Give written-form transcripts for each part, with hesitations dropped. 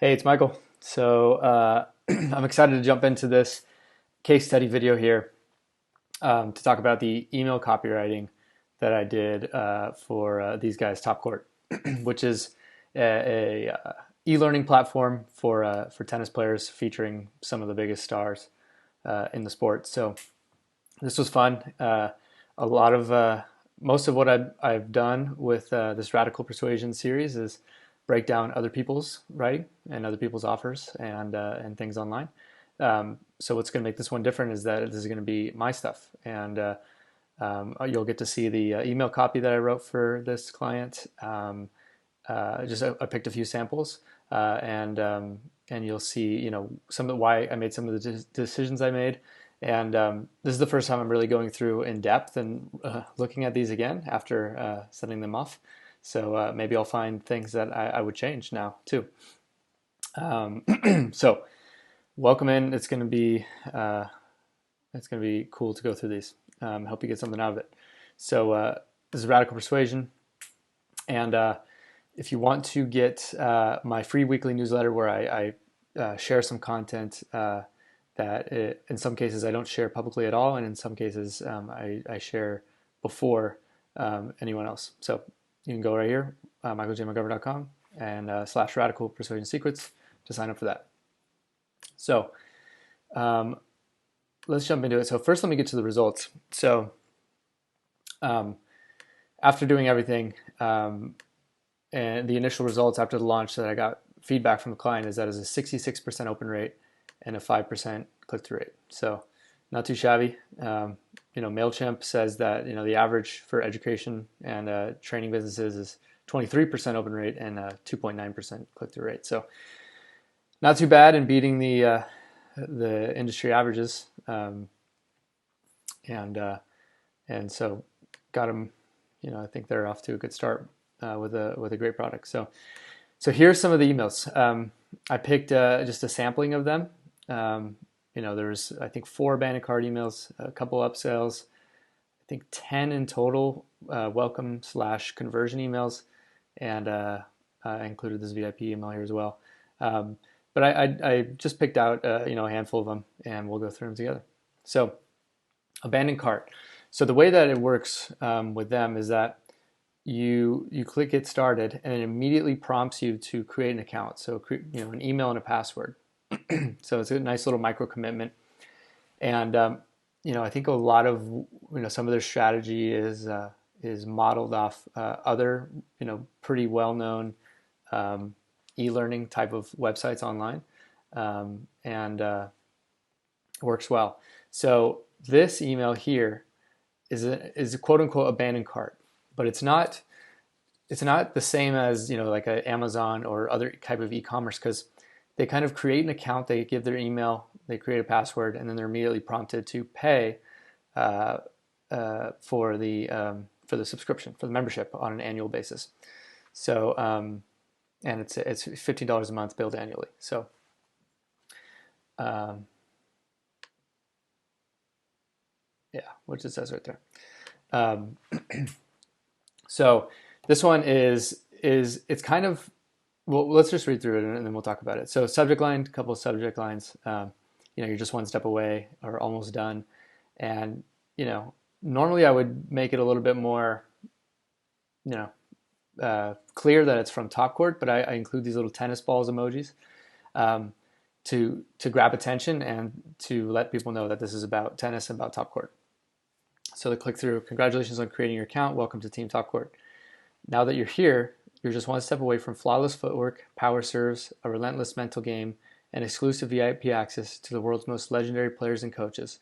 Hey, it's Michael. I'm excited to jump into this case study video here to talk about the email copywriting that I did for these guys, Top Court, which is a e-learning platform for tennis players featuring some of the biggest stars in the sport. So this was fun. A lot of Most of what I've done with this Radical Persuasion series is break down other people's writing and other people's offers and things online. So what's going to make this one different is that this is going to be my stuff, and you'll get to see the email copy that I wrote for this client. I picked a few samples, and you'll see, some of why I made some of the decisions I made. And this is the first time I'm really going through in depth and looking at these again after sending them off. So maybe I'll find things that I would change now too. So welcome in. It's gonna be cool to go through these. Hope you get something out of it. So this is Radical Persuasion, and if you want to get my free weekly newsletter where I share some content in some cases I don't share publicly at all, and in some cases I share before anyone else. So you can go right here, michaeljmcgovern.com and /radical persuasion secrets to sign up for that. So let's jump into it. So first, let me get to the results. So after doing everything, and the initial results after the launch that I got feedback from the client is that is a 66% open rate and a 5% click-through rate. So not too shabby. MailChimp says that the average for education and training businesses is 23% open rate and 2.9% click-through rate. So not too bad in beating the industry averages. And so got them. I think they're off to a good start with a great product. So here's some of the emails. I picked just a sampling of them. There's, I think, 4 abandoned cart emails, a couple upsells, I think 10 in total welcome/conversion emails, and I included this VIP email here as well. But I just picked out a handful of them, and we'll go through them together. So abandoned cart. So the way that it works with them is that you click get started, and it immediately prompts you to create an account. So an email and a password. So it's a nice little micro commitment, and I think a lot of some of their strategy is modeled off other pretty well known e-learning type of websites online, and works well. So this email here is a quote unquote abandoned cart, but it's not the same as like a Amazon or other type of e-commerce, because they kind of create an account, they give their email, they create a password, and then they're immediately prompted to pay for the subscription, for the membership on an annual basis. So and it's $15 a month billed annually. So which it says right there. So this one it's kind of, well, let's just read through it and then we'll talk about it. So subject line, a couple of subject lines. You're just one step away or almost done. And normally I would make it a little bit more clear that it's from Top Court, but I include these little tennis balls emojis to grab attention and to let people know that this is about tennis and about Top Court. So the click through: congratulations on creating your account. Welcome to Team Top Court. Now that you're here, you're just one step away from flawless footwork, power serves, a relentless mental game, and exclusive VIP access to the world's most legendary players and coaches,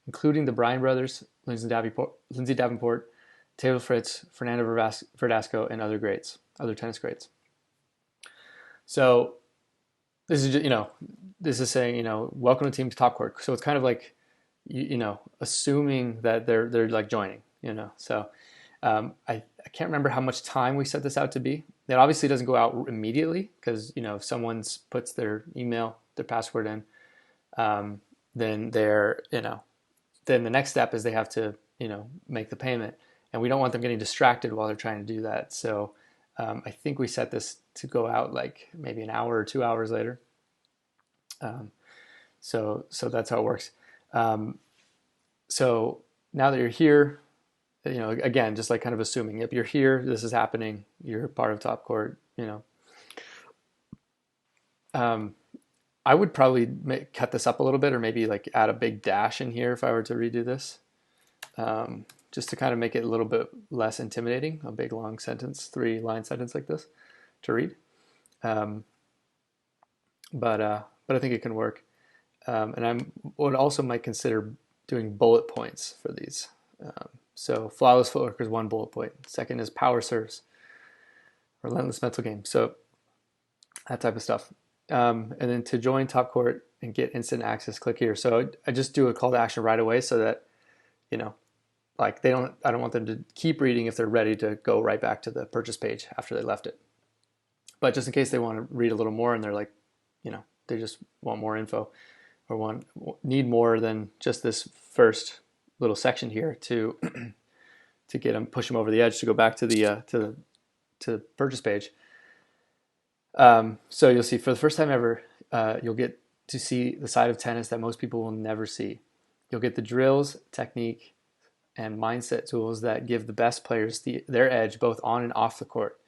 including the Bryan brothers, Lindsay Davenport, Taylor Fritz, Fernando Verdasco, and other tennis greats. So this is this is saying welcome to Team Top Court. So it's kind of like assuming that they're like joining. So I can't remember how much time we set this out to be. It obviously doesn't go out immediately, because if someone puts their email, their password in, then then the next step is they have to make the payment, and we don't want them getting distracted while they're trying to do that. So I think we set this to go out like maybe an hour or 2 hours later. So that's how it works. So now that you're here, again, just like kind of assuming, if you're here, this is happening, you're part of Top Court, I would probably cut this up a little bit, or maybe like add a big dash in here if I were to redo this, just to kind of make it a little bit less intimidating, a big long sentence, 3-line sentence like this to read. But I think it can work. And I would also might consider doing bullet points for these. So flawless footwork is one bullet point. Second is power serves, relentless mental game. So that type of stuff. And then to join Top Court and get instant access, click here. So I just do a call to action right away, so that, like I don't want them to keep reading if they're ready to go right back to the purchase page after they left it. But just in case they want to read a little more and they're like, they just want more info, or need more than just this first little section here to get them, push them over the edge to go back to the purchase page. So you'll see, for the first time ever, you'll get to see the side of tennis that most people will never see. You'll get the drills, technique, and mindset tools that give the best players their edge both on and off the court.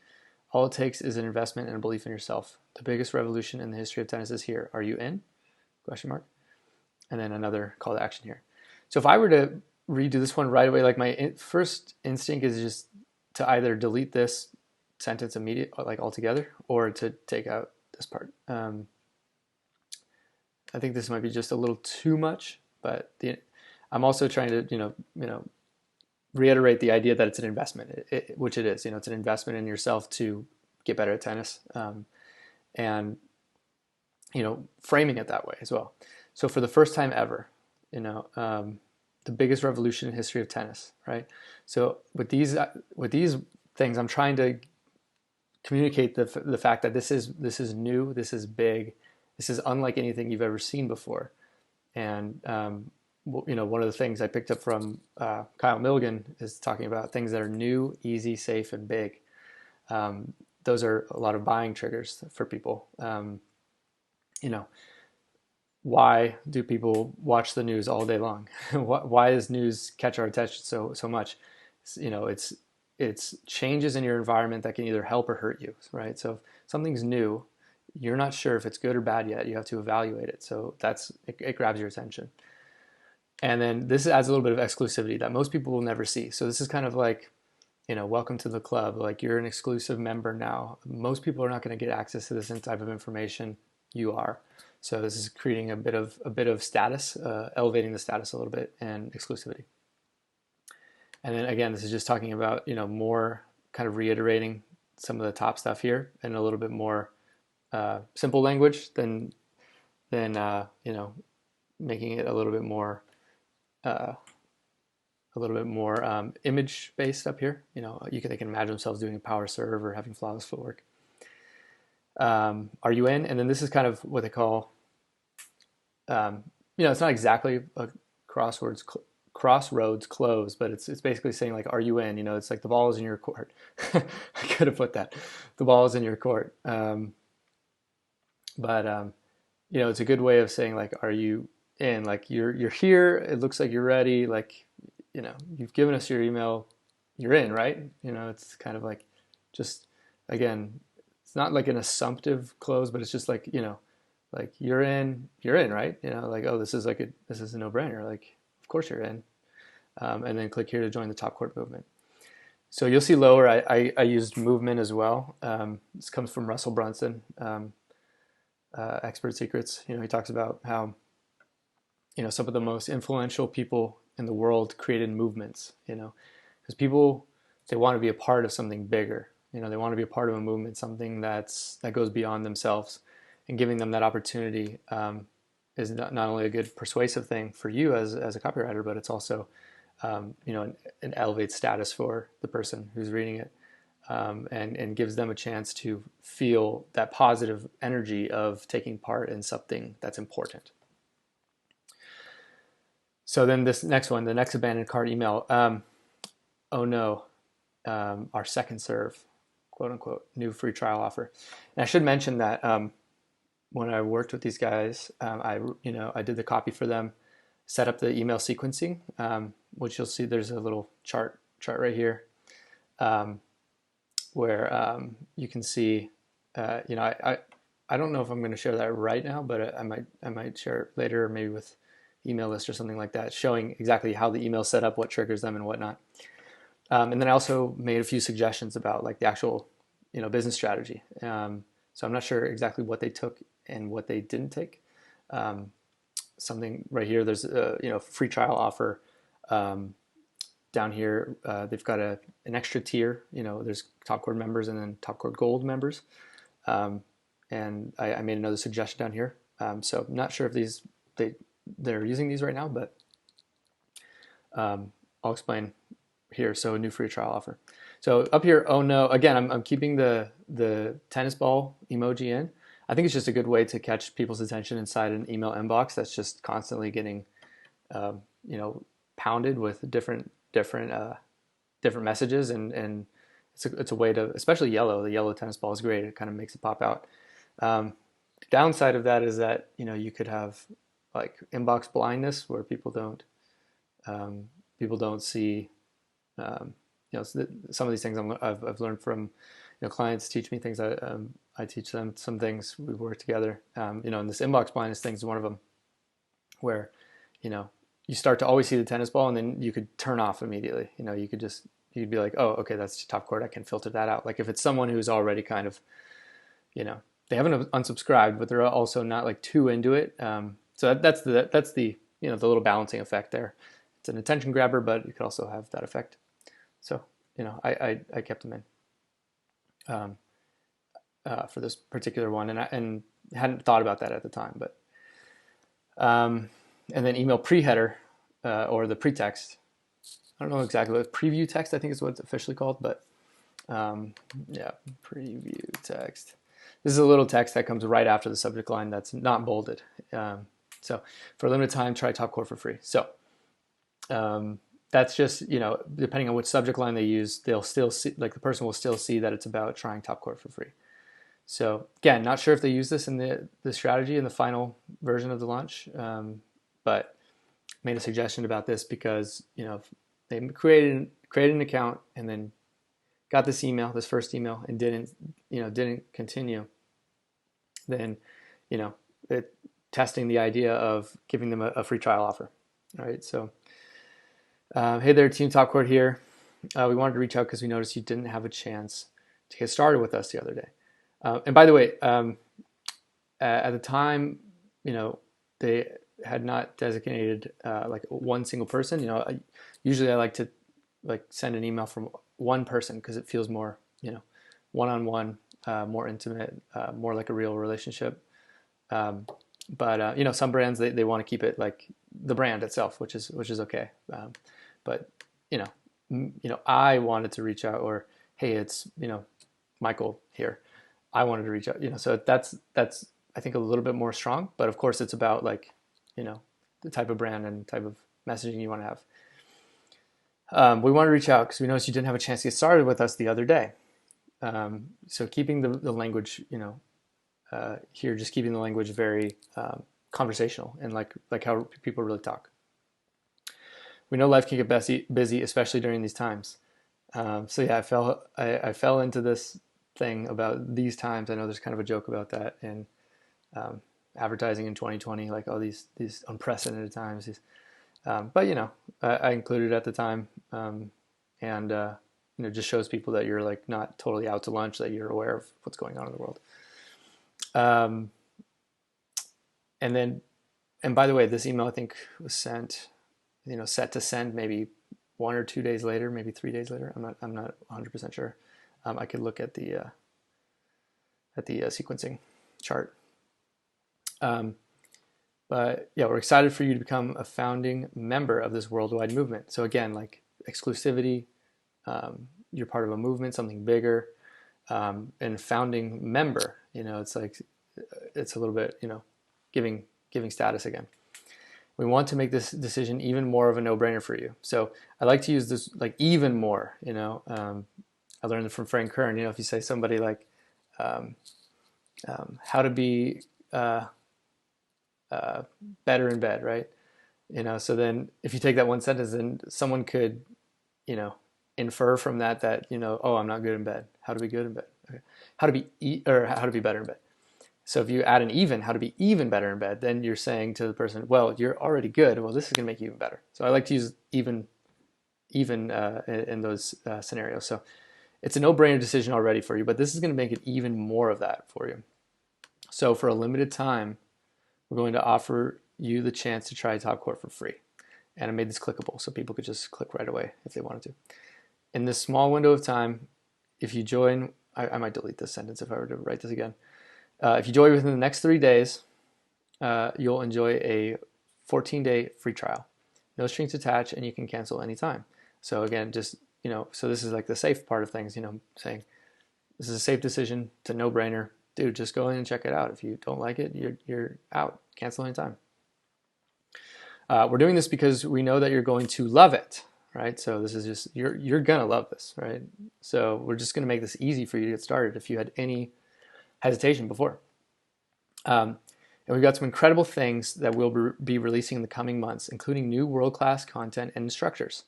All it takes is an investment and a belief in yourself. The biggest revolution in the history of tennis is here. Are you in? ? And then another call to action here. So if I were to redo this one right away, like my first instinct is just to either delete this sentence like altogether, or to take out this part. I think this might be just a little too much, but I'm also trying to reiterate the idea that it's an investment, which it is. It's an investment in yourself to get better at tennis, and framing it that way as well. So for the first time ever, the biggest revolution in history of tennis, right? So with these things, I'm trying to communicate the fact that this is new, this is big, this is unlike anything you've ever seen before. And one of the things I picked up from Kyle Milligan is talking about things that are new, easy, safe, and big. Those are a lot of buying triggers for people. Why do people watch the news all day long? Why does news catch our attention so much? It's changes in your environment that can either help or hurt you, right? So if something's new, you're not sure if it's good or bad yet. You have to evaluate it. So it grabs your attention. And then this adds a little bit of exclusivity that most people will never see. So this is kind of like, welcome to the club. Like, you're an exclusive member now. Most people are not going to get access to this type of information. You are. So this is creating a bit of status, elevating the status a little bit, and exclusivity. And then again, this is just talking about, more kind of reiterating some of the top stuff here in a little bit more simple language than making it a little bit more image based up here. They can imagine themselves doing a power serve or having flawless footwork. Are you in? And then this is kind of what they call, it's not exactly a crossroads close, but it's basically saying like, are you in? It's like the ball is in your court. I could have put that. The ball is in your court. But it's a good way of saying like, are you in? Like, you're here. It looks like you're ready. Like, you've given us your email. You're in, right? It's kind of like, just again, it's not like an assumptive close, but it's just like, like you're in, right? Like, oh, this is a no-brainer. Like, of course you're in. And then click here to join the Top Court movement. So you'll see lower, I used movement as well. This comes from Russell Brunson, Expert Secrets. He talks about how, some of the most influential people in the world created movements, because people, they want to be a part of something bigger. They want to be a part of a movement, something that goes beyond themselves, and giving them that opportunity is not only a good persuasive thing for you as a copywriter, but it's also, an elevates status for the person who's reading it, and gives them a chance to feel that positive energy of taking part in something that's important. So then this next one, the next abandoned cart email. Oh no, our second serve. quote unquote, new free trial offer. And I should mention that when I worked with these guys, I did the copy for them, set up the email sequencing, which you'll see there's a little chart right here, where you can see, I don't know if I'm going to share that right now, but I might share it later, maybe with email list or something like that, showing exactly how the email's set up, what triggers them, and whatnot. And then I also made a few suggestions about like the actual, business strategy. So I'm not sure exactly what they took and what they didn't take. Something right here, there's a free trial offer. Down here, they've got an extra tier. There's Top Chord members and then Top Chord Gold members. And I made another suggestion down here. So I'm not sure if they're using these right now, but I'll explain here. So a new free trial offer. So up here, oh no, again, I'm keeping the tennis ball emoji in. I think it's just a good way to catch people's attention inside an email inbox that's just constantly getting, pounded with different messages, and it's a way to, especially yellow. The yellow tennis ball is great. It kind of makes it pop out. The downside of that is that you could have like inbox blindness, where people don't see. Some of these things I've learned from clients teach me things. I teach them some things. We work together. And this inbox blindness thing is one of them, where you start to always see the tennis ball, and then you could turn off immediately. You'd be like, oh, okay, that's Top Chord. I can filter that out. Like if it's someone who's already kind of, they haven't unsubscribed, but they're also not like too into it. So that's the the little balancing effect there. It's an attention grabber, but you could also have that effect. So I kept them in for this particular one, and hadn't thought about that at the time, but and then email pre-header or the pretext. I don't know exactly what preview text, I think is what it's officially called, but preview text. This is a little text that comes right after the subject line that's not bolded. So for a limited time, try Top Chord for free. So that's just, depending on which subject line they use, they'll still see, like the person will still see that it's about trying Top Chord for free. So again, not sure if they use this in the strategy in the final version of the launch, but made a suggestion about this because, if they created an account and then got this first email, and didn't continue, then, testing the idea of giving them a free trial offer. All right. So, hey there, Team Top Chord here. We wanted to reach out because we noticed you didn't have a chance to get started with us the other day. And by the way, at the time, they had not designated like one single person. Usually I like to send an email from one person because it feels more, one-on-one, more intimate, more like a real relationship. But some brands, they want to keep it like the brand itself, which is okay. But I wanted to reach out, or hey, it's Michael here. I wanted to reach out. So that's I think a little bit more strong. But of course, it's about like the type of brand and type of messaging you want to have. We want to reach out because we noticed you didn't have a chance to get started with us the other day. So keeping the language, here, just keeping the language very conversational and like how people really talk. We know life can get busy, especially during these times. So yeah, I fell into this thing about these times. I know there's kind of a joke about that in advertising in 2020, like these unprecedented times. But I included it at the time, and just shows people that you're like not totally out to lunch, that you're aware of what's going on in the world. And by the way, this email I think was sent, set to send maybe 1 or 2 days later, maybe 3 days later. I'm not 100% sure. I could look at the sequencing chart. But yeah, we're excited for you to become a founding member of this worldwide movement. So again, like exclusivity, you're part of a movement, something bigger, and founding member. It's like it's a little bit, giving status again. We want to make this decision even more of a no-brainer for you. So I like to use this like even more. I learned it from Frank Kern. If you say somebody like, um, how to be better in bed, right? So then if you take that one sentence, then someone could, you know, infer from that, oh, I'm not good in bed. How to be good in bed. Okay. How to be better in bed. So if you add an even, how to be even better in bed, then you're saying to the person, well, you're already good. Well, this is going to make you even better. So I like to use even in those scenarios. So it's a no-brainer decision already for you, but this is going to make it even more of that for you. So for a limited time, we're going to offer you the chance to try Top Court for free. And I made this clickable so people could just click right away if they wanted to. In this small window of time, if you join, I might delete this sentence if I were to write this again. If you join within the next 3 days, you'll enjoy a 14-day free trial. No strings attached, and you can cancel anytime. So again, just, so this is like the safe part of things, saying this is a safe decision. It's a no-brainer. Dude, just go in and check it out. If you don't like it, you're out. Cancel anytime. We're doing this because we know that you're going to love it, right? So this is just, you're gonna love this, right? So we're just gonna make this easy for you to get started if you had any hesitation before. And we've got some incredible things that we'll be releasing in the coming months, including new world-class content and instructors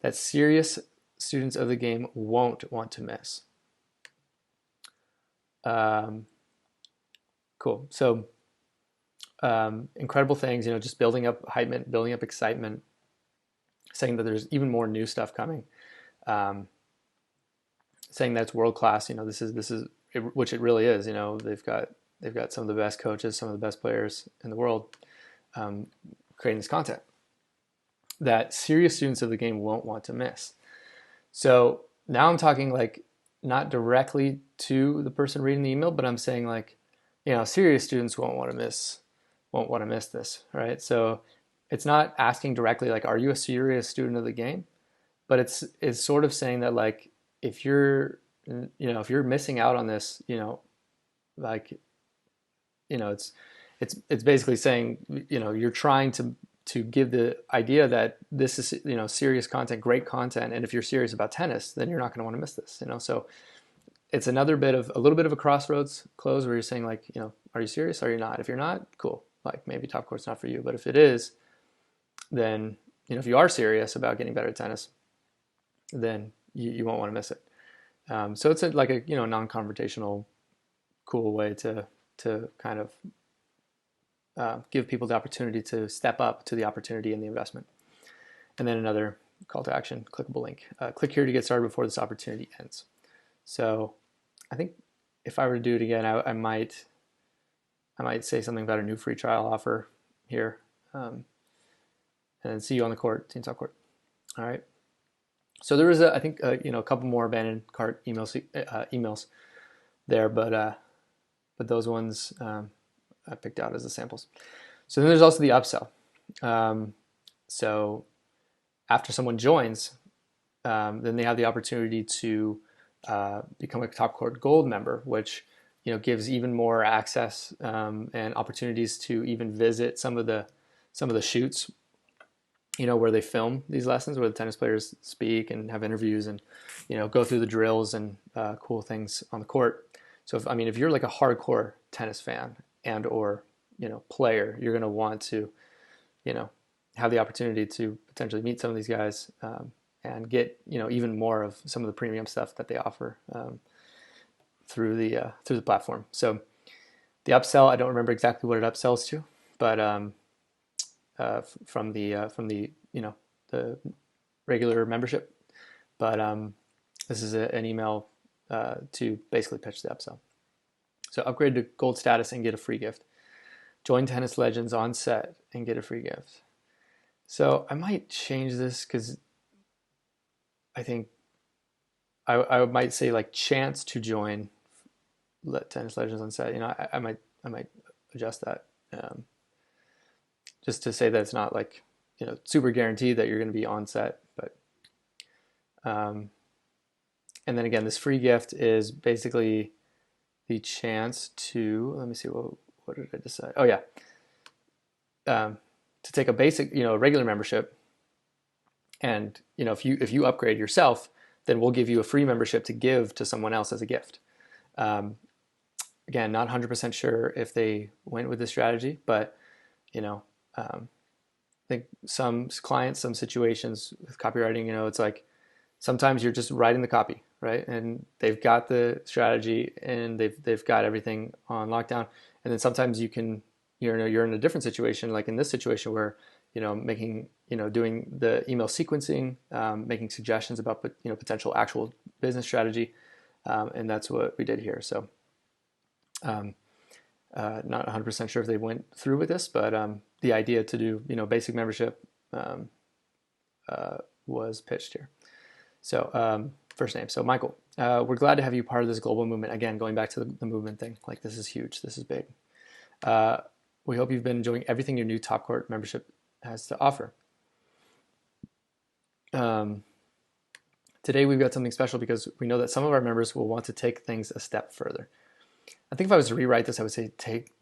that serious students of the game won't want to miss. Cool. So incredible things, just building up hype, building up excitement, saying that there's even more new stuff coming, saying that's world-class. This is which it really is. They've got some of the best coaches, some of the best players in the world creating this content that serious students of the game won't want to miss. So now I'm talking like not directly to the person reading the email, but I'm saying like, serious students won't want to miss this, right? So it's not asking directly like, are you a serious student of the game? But it's sort of saying that like, if you're missing out on this, like, it's basically saying, you're trying to give the idea that this is, serious content, great content. And if you're serious about tennis, then you're not going to want to miss this, So it's a little bit of a crossroads close where you're saying like, are you serious? Are you not? If you're not, cool. Like maybe Top Court's not for you. But if it is, then, if you are serious about getting better at tennis, then you won't want to miss it. So it's like a, non-confrontational, cool way to kind of give people the opportunity to step up to the opportunity and the investment. And then another call to action, clickable link. Click here to get started before this opportunity ends. So I think if I were to do it again, I might say something about a new free trial offer here, and then see you on the court, Team Top Court. All right. So there is I think a couple more abandoned cart emails there, but those ones I picked out as the samples. So then there's also the upsell. So after someone joins, then they have the opportunity to become a Top Court Gold member, which gives even more access and opportunities to even visit some of the shoots, where they film these lessons, where the tennis players speak and have interviews and go through the drills and cool things on the court. So if you're like a hardcore tennis fan and or player, you're going to want to have the opportunity to potentially meet some of these guys and get even more of some of the premium stuff that they offer through the platform. So the upsell, I don't remember exactly what it upsells to, but from the the regular membership, but this is an email to basically pitch the upsell. So upgrade to gold status and get a free gift. Join Tennis Legends on set and get a free gift. So I might change this because I think I might say like chance to join Tennis Legends on set. I might adjust that just to say that it's not like super guaranteed that you're going to be on set, but and then again, this free gift is basically the chance to, let me see, what did I decide? Oh yeah, to take a basic, regular membership, and if you upgrade yourself, then we'll give you a free membership to give to someone else as a gift. Again, not 100% sure if they went with this strategy, but I think some clients, some situations with copywriting, it's like sometimes you're just writing the copy, right? And they've got the strategy and they've got everything on lockdown. And then sometimes you're in a different situation, like in this situation where doing the email sequencing, making suggestions about potential actual business strategy, and that's what we did here. So not 100% sure if they went through with this, but the idea to do basic membership was pitched here. So first name, so Michael, we're glad to have you part of this global movement. Again, going back to the movement thing, like this is huge, this is big. We hope you've been enjoying everything your new Top Court membership has to offer. Today we've got something special because we know that some of our members will want to take things a step further. I think if I was to rewrite this, I would say take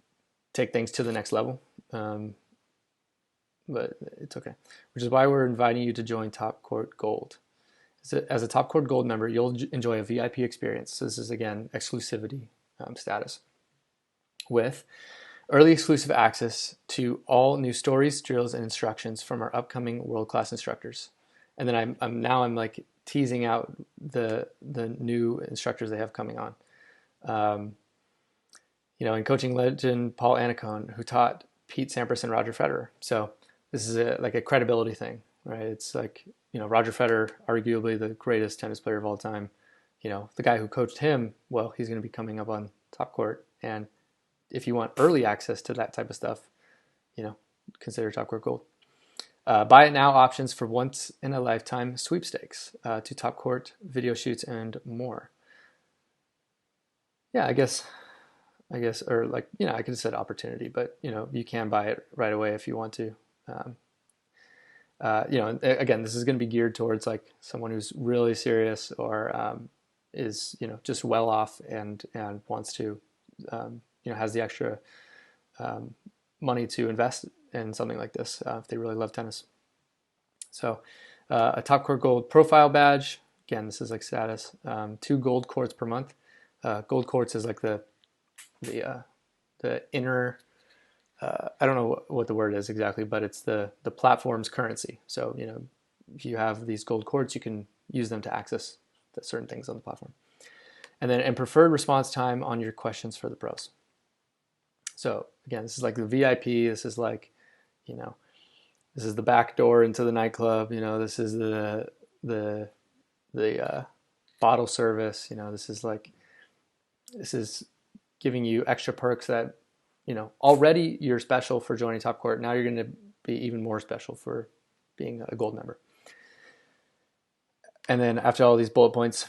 things to the next level, but it's okay. Which is why we're inviting you to join Top Court Gold. As a Top Court Gold member, you'll enjoy a VIP experience. So this is, again, exclusivity status with early exclusive access to all new stories, drills, and instructions from our upcoming world-class instructors. And then I'm like teasing out the new instructors they have coming on. And coaching legend Paul Anacone, who taught Pete Sampras and Roger Federer. So this is like a credibility thing, right? It's like, Roger Federer, arguably the greatest tennis player of all time. The guy who coached him, well, he's going to be coming up on Top Court. And if you want early access to that type of stuff, consider Top Court Gold. Buy it now options for once in a lifetime sweepstakes to Top Court video shoots and more. Yeah, I guess, or like, I could have said opportunity, but you can buy it right away if you want to. Again, this is going to be geared towards like someone who's really serious or is just well off and wants to has the extra money to invest in something like this if they really love tennis. So a Top Court Gold profile badge. Again, this is like status. 2 gold quartz per month. Gold quartz is like the inner. I don't know what the word is exactly, but it's the platform's currency. So if you have these gold quartz, you can use them to access certain things on the platform. And preferred response time on your questions for the pros. So again, this is like the VIP. This is like, this is the back door into the nightclub. This is the bottle service. This is giving you extra perks that, already you're special for joining Top Court. Now you're going to be even more special for being a gold member. And then after all these bullet points,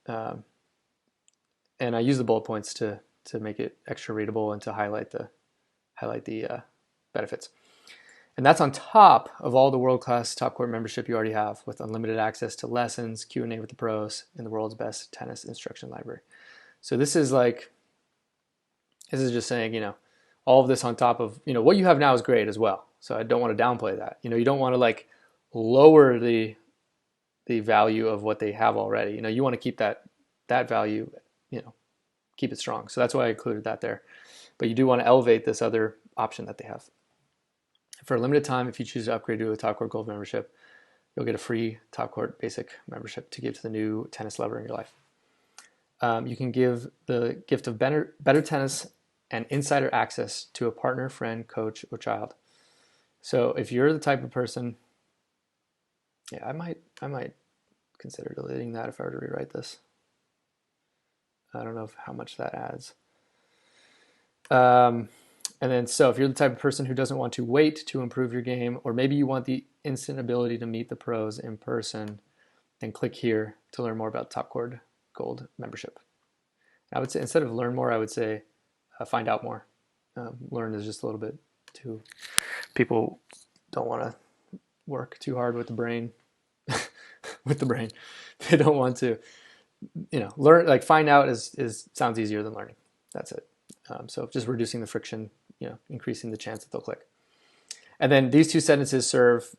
and I use the bullet points to make it extra readable and to highlight the benefits. And that's on top of all the world-class Top Court membership you already have, with unlimited access to lessons, Q&A with the pros, and the world's best tennis instruction library. So this is just saying, all of this on top of, what you have now is great as well. So I don't want to downplay that. You don't want to like lower the value of what they have already. You want to keep that value, keep it strong. So that's why I included that there. But you do want to elevate this other option that they have. For a limited time, if you choose to upgrade to a Top Court Gold membership, you'll get a free Top Court Basic membership to give to the new tennis lover in your life. You can give the gift of better tennis and insider access to a partner, friend, coach, or child. So if you're the type of person, yeah, I might consider deleting that if I were to rewrite this. I don't know how much that adds. And then, so if you're the type of person who doesn't want to wait to improve your game, or maybe you want the instant ability to meet the pros in person, then click here to learn more about Top Court Gold membership. I would say, instead of learn more, I would say find out more. Learn is just a little bit too, people don't want to work too hard with the brain. They don't want to, learn, like find out is sounds easier than learning. That's it. So just reducing the friction, increasing the chance that they'll click. And then these 2 sentences serve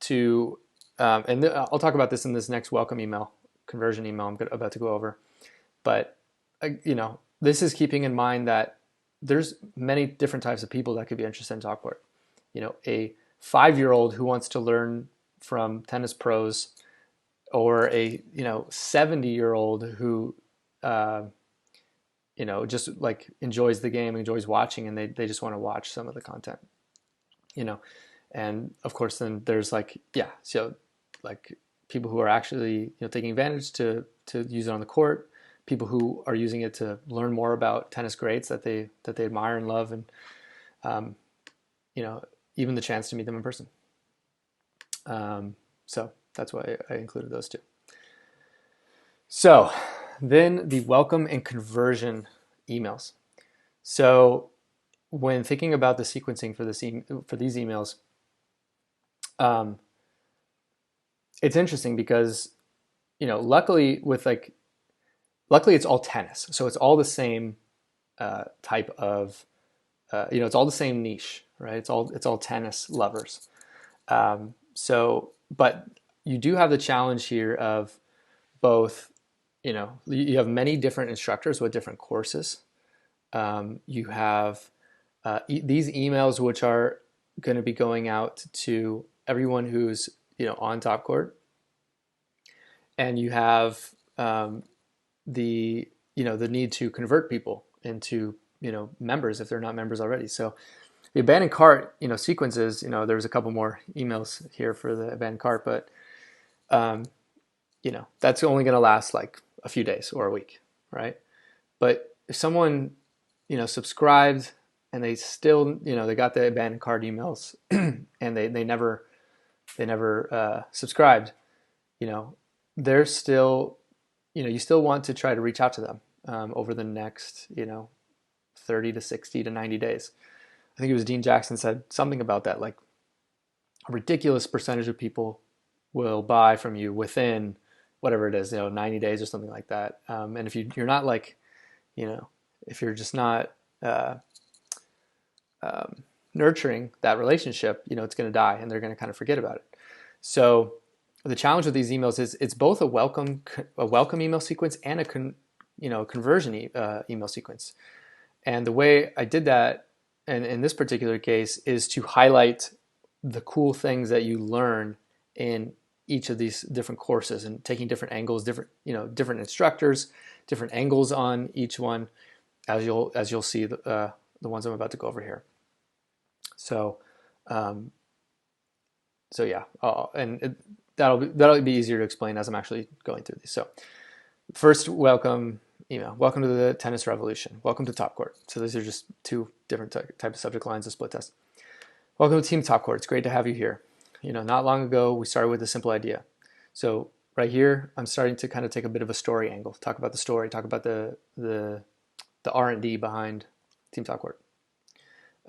to I'll talk about this in this next welcome email, conversion email I'm about to go over. But, this is keeping in mind that there's many different types of people that could be interested in Talkboard. A 5-year-old who wants to learn from tennis pros, or a 70-year-old who just like enjoys the game, enjoys watching, and they just want to watch some of the content. And of course then there's so like people who are actually taking advantage to use it on the court, people who are using it to learn more about tennis greats that they admire and love, and even the chance to meet them in person. So that's why I included those two. So then the welcome and conversion emails. So when thinking about the sequencing for these emails, it's interesting because luckily it's all tennis, so it's all the same type of it's all the same niche, right? It's all tennis lovers. But you do have the challenge here of both. You have many different instructors with different courses. You have these emails which are going to be going out to everyone who's on Top Court, and you have the need to convert people into members if they're not members already. So the abandoned cart sequences, there's a couple more emails here for the abandoned cart, but that's only going to last like a few days or a week, right? But if someone subscribed and they still they got the abandoned cart emails and they never subscribed, they're still you still want to try to reach out to them over the next 30 to 60 to 90 days. I think it was Dean Jackson said something about that, like a ridiculous percentage of people will buy from you within whatever it is, 90 days or something like that. And if you're not like, if you're just not nurturing that relationship, it's going to die and they're going to kind of forget about it. So the challenge with these emails is it's both a welcome email sequence and a conversion email sequence. And the way I did that, and in this particular case, is to highlight the cool things that you learn in each of these different courses, and taking different angles, different instructors, different angles on each one, as you'll see the ones I'm about to go over here. So yeah, that'll be easier to explain as I'm actually going through these. So first, welcome email. Welcome to the tennis revolution. Welcome to Top Court. So these are just two different types of subject lines of split test. Welcome to Team Top Court. It's great to have you here. Not long ago, we started with a simple idea. So right here, I'm starting to kind of take a bit of a story angle. Talk about the story. Talk about the R&D behind Team Top Court.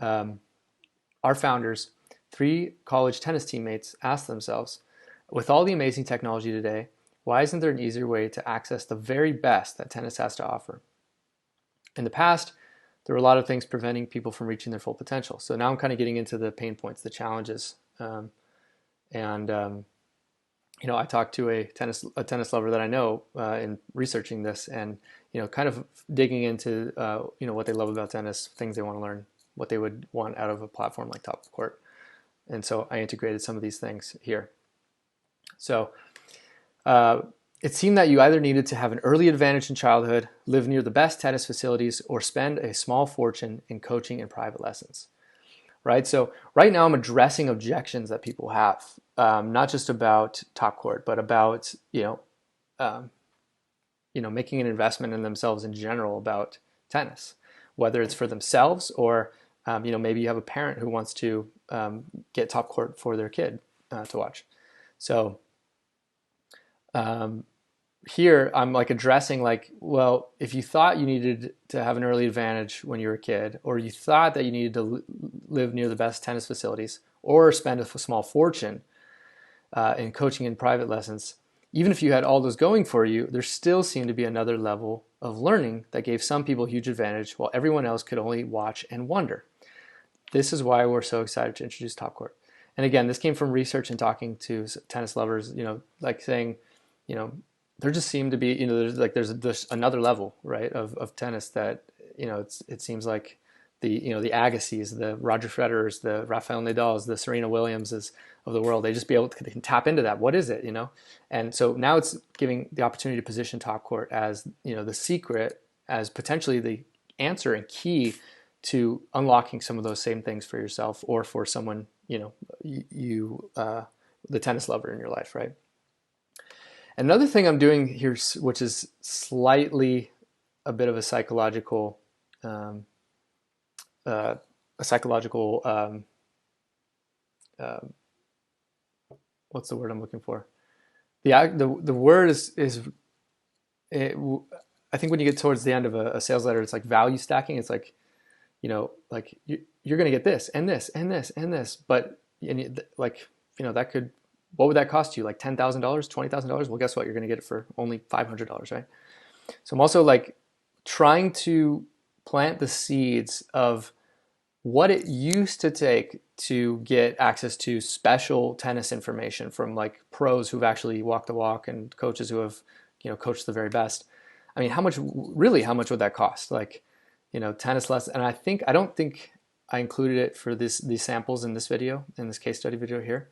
Our founders, 3 college tennis teammates, asked themselves, with all the amazing technology today, why isn't there an easier way to access the very best that tennis has to offer? In the past, there were a lot of things preventing people from reaching their full potential. So now I'm kind of getting into the pain points, the challenges. I talked to a tennis lover that I know in researching this, and kind of digging into what they love about tennis, things they want to learn, what they would want out of a platform like Top Court. And so I integrated some of these things here. So it seemed that you either needed to have an early advantage in childhood, live near the best tennis facilities, or spend a small fortune in coaching and private lessons. Right? So right now I'm addressing objections that people have, not just about Top Court, but about making an investment in themselves in general about tennis, whether it's for themselves or maybe you have a parent who wants to get Top Court for their kid to watch. So here I'm like addressing well, if you thought you needed to have an early advantage when you were a kid, or you thought that you needed to live near the best tennis facilities or spend a small fortune in coaching and private lessons, even if you had all those going for you, there still seemed to be another level of learning that gave some people a huge advantage while everyone else could only watch and wonder. This is why we're so excited to introduce Top Court. And again, this came from research and talking to tennis lovers, like saying, there just seemed to be, there's another level, right, of tennis that, it seems like the Agassi's, the Roger Federer's, the Rafael Nadal's, the Serena Williams's of the world, they just they can tap into that. What is it, And so now it's giving the opportunity to position top court as, the secret, as potentially the answer and key to unlocking some of those same things for yourself or for someone, the tennis lover in your life, right? Another thing I'm doing here, which is slightly a bit of a psychological, what's the word I'm looking for? The word is it, I think when you get towards the end of a sales letter, it's like value stacking. It's like, like you're going to get this and this and this and this, but that could, what would that cost you? Like $10,000, $20,000? Well, guess what? You're going to get it for only $500, right? So I'm also like trying to plant the seeds of what it used to take to get access to special tennis information from like pros who've actually walked the walk and coaches who have, coached the very best. I mean, how much would that cost? Like, tennis lessons. And I don't think I included it for these samples in this video, in this case study video here.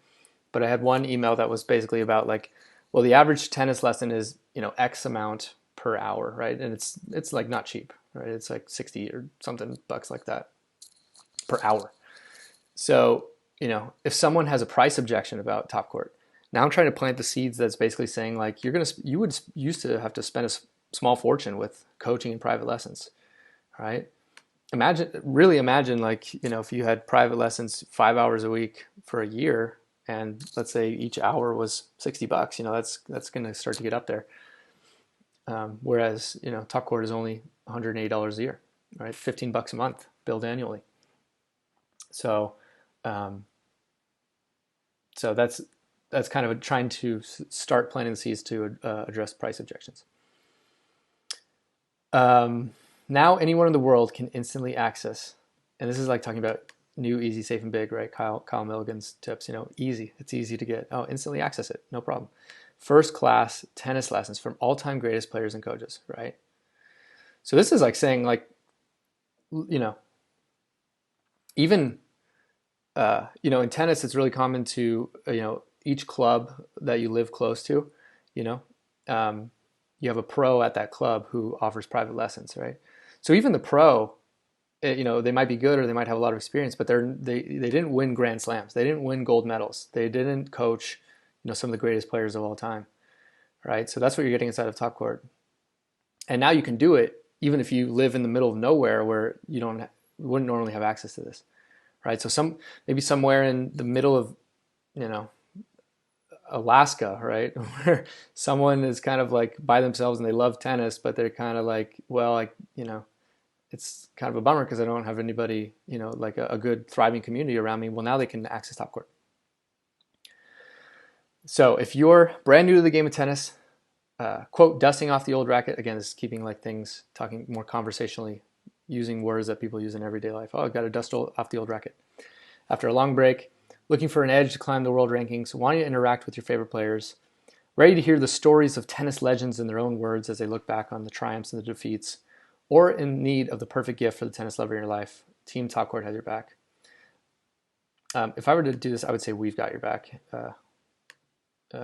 But I had one email that was basically about like, well, the average tennis lesson is, X amount per hour, right? And it's like not cheap, right? It's like 60 or something bucks like that per hour. So, if someone has a price objection about top court, now I'm trying to plant the seeds that's basically saying like, you would used to have to spend a small fortune with coaching and private lessons, right? Really imagine like, if you had private lessons 5 hours a week for a year, and let's say each hour was $60, that's going to start to get up there. Whereas, top court is only $180 a year, right? $15 a month billed annually. So, so that's kind of trying to start planting the seeds to address price objections. Now anyone in the world can instantly access, and this is like talking about new, easy, safe, and big, right? Kyle Milligan's tips, easy. It's easy to get. Oh, instantly access it, no problem. First class tennis lessons from all-time greatest players and coaches, right? So this is like saying like, even, in tennis, it's really common to, each club that you live close to, you have a pro at that club who offers private lessons, right? So even the pro, they might be good or they might have a lot of experience, but they didn't win Grand Slams. They didn't win gold medals. They didn't coach, some of the greatest players of all time, right? So that's what you're getting inside of top court. And now you can do it even if you live in the middle of nowhere where you wouldn't normally have access to this, right? So maybe somewhere in the middle of, Alaska, right? Where someone is kind of like by themselves and they love tennis, but they're kind of like, well, it's kind of a bummer because I don't have anybody, like a good thriving community around me. Well, now they can access top court. So if you're brand new to the game of tennis, quote, dusting off the old racket, again, this is keeping like things, talking more conversationally, using words that people use in everyday life. Oh, I've got to dust off the old racket. After a long break, looking for an edge to climb the world rankings, wanting to interact with your favorite players, ready to hear the stories of tennis legends in their own words as they look back on the triumphs and the defeats, or in need of the perfect gift for the tennis lover in your life, Team Top Court has your back. If I were to do this, I would say we've got your back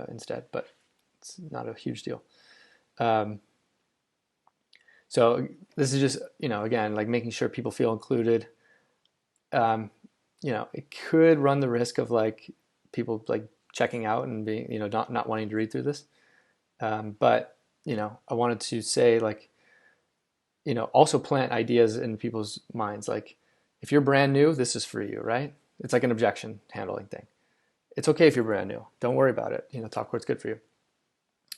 instead, but it's not a huge deal. So this is just, again, like making sure people feel included. It could run the risk of like people like checking out and being, not wanting to read through this. But, I wanted to say like, also plant ideas in people's minds. Like if you're brand new, this is for you, right? It's like an objection handling thing. It's okay if you're brand new. Don't worry about it. Top court's good for you.